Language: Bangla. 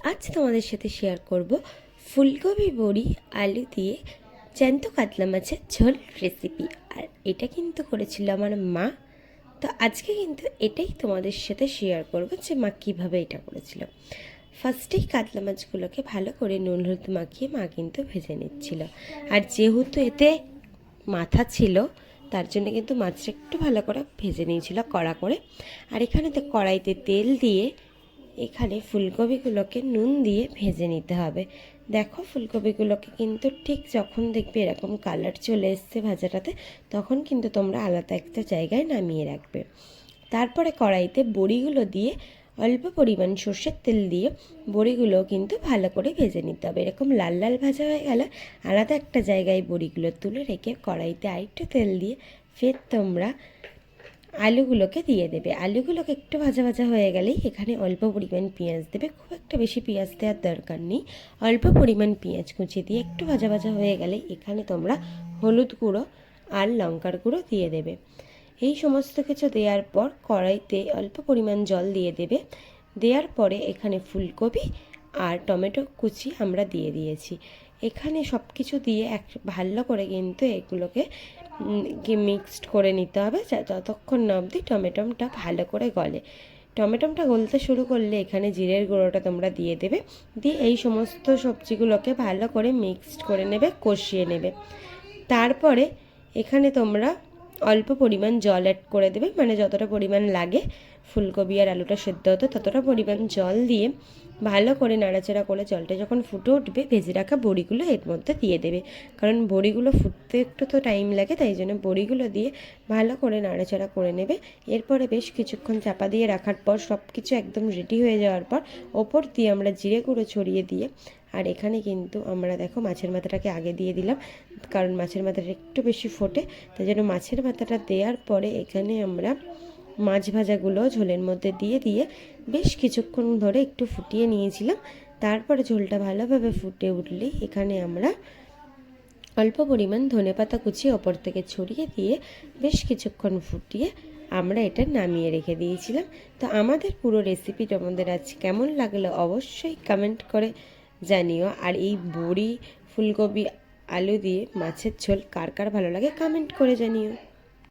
আজ তোমাদের সাথে শেয়ার করব ফুলকপি বড়ি আলু দিয়ে জ্যান্ত কাতলা মাছের ঝোল রেসিপি। আর এটা কিন্তু করেছিল আমার মা। তো আজকে কিন্তু এটাই তোমাদের সাথে শেয়ার করব যে মা কীভাবে এটা করেছিল। ফার্স্টেই কাতলা মাছগুলোকে ভালো করে নুন হলুদ মাখিয়ে মা কিন্তু ভেজে নিচ্ছিল। আর যেহেতু এতে মাথা ছিল তার জন্য কিন্তু মাছটা একটু ভালো করে ভেজে নিয়েছিল কড়া করে। আর এখানে তো কড়াইতে তেল দিয়ে এখানে ফুলকপিগুলোকে নুন দিয়ে ভেজে নিতে হবে। দেখো ফুলকপিগুলোকে কিন্তু ঠিক যখন দেখবে এরকম কালার চলে এসছে ভাজাটাতে, তখন কিন্তু তোমরা আলাদা একটা জায়গায় নামিয়ে রাখবে। তারপরে কড়াইতে বড়িগুলো দিয়ে অল্প পরিমাণ সর্ষের তেল দিয়ে বড়িগুলো কিন্তু ভালো করে ভেজে নিতে হবে। এরকম লাল লাল ভাজা হয়ে গেলে আলাদা একটা জায়গায় বড়িগুলো তুলে রেখে কড়াইতে আরেকটু তেল দিয়ে ফের তোমরা আলুগুলোকে দিয়ে দেবে। আলুগুলোকে একটু ভাজা ভাজা হয়ে গেলেই এখানে অল্প পরিমাণ পেঁয়াজ দেবে। খুব একটা বেশি পেঁয়াজ দেওয়ার দরকার নেই, অল্প পরিমাণ পেঁয়াজ কুচি দিয়ে একটু ভাজা ভাজা হয়ে গেলে এখানে তোমরা হলুদ গুঁড়ো আর লঙ্কার গুঁড়ো দিয়ে দেবে। এই সমস্ত কিছু দেওয়ার পর কড়াইতে অল্প পরিমাণ জল দিয়ে দেবে। দেওয়ার পরে এখানে ফুলকপি আর টমেটো কুচি আমরা দিয়ে দিয়েছি। এখানে সব কিছু দিয়ে ভালো করে কিন্তু এগুলোকে মিক্সড করে নিতে হবে যতক্ষণ না অবধি টমেটোটা ভালো করে গলে। টমেটোটা গলতে শুরু করলে এখানে জিরের গুঁড়োটা তোমরা দিয়ে দেবে। দিয়ে এই সমস্ত সবজিগুলোকে ভালো করে মিক্সড করে নেবে, কষিয়ে নেবে। তারপরে এখানে তোমরা অল্প পরিমাণ জল অ্যাড করে দেবে, মানে যতটা পরিমাণ লাগে ফুলকপি আর আলুটা সেদ্ধ হতে ততটা পরিমাণ জল দিয়ে ভালো করে নাড়াচাড়া করে জলটা যখন ফুটে উঠবে ভেজে রাখা বড়িগুলো এর মধ্যে দিয়ে দেবে। কারণ বড়িগুলো ফুটতে একটু তো টাইম লাগে, তাই জন্য বড়িগুলো দিয়ে ভালো করে নাড়াচাড়া করে নেবে। এরপরে বেশ কিছুক্ষণ চাপা দিয়ে রাখার পর সব কিছু একদম রেডি হয়ে যাওয়ার পর ওপর দিয়ে আমরা জিরে গুঁড়ো ছড়িয়ে দিয়ে, আর এখানে কিন্তু আমরা দেখো মাছের মাথাটাকে আগে দিয়ে দিলাম, কারণ মাছের মাথাটা একটু বেশি ফোটে, তাই জন্য মাছের মাথাটা দেওয়ার পরে এখানে আমরা মাছ ভাজাগুলো ঝোলের মধ্যে দিয়ে দিয়ে বেশ কিছুক্ষণ ধরে একটু ফুটিয়ে নিয়েছিলাম। তারপরে ঝোলটা ভালোভাবে ফুটে উঠলেই এখানে আমরা অল্প পরিমাণ ধনেপাতা কুচি ওপর থেকে ছড়িয়ে দিয়ে বেশ কিছুক্ষণ ফুটিয়ে আমরা এটা নামিয়ে রেখে দিয়েছিলাম। তো আমাদের পুরো রেসিপি তোমাদের আজ কেমন লাগলো অবশ্যই কমেন্ট করে জানিও। আর এই বড়ি ফুলকপি আলু দিয়ে মাছের ঝোল কার কার ভালো লাগে কমেন্ট করে জানিও।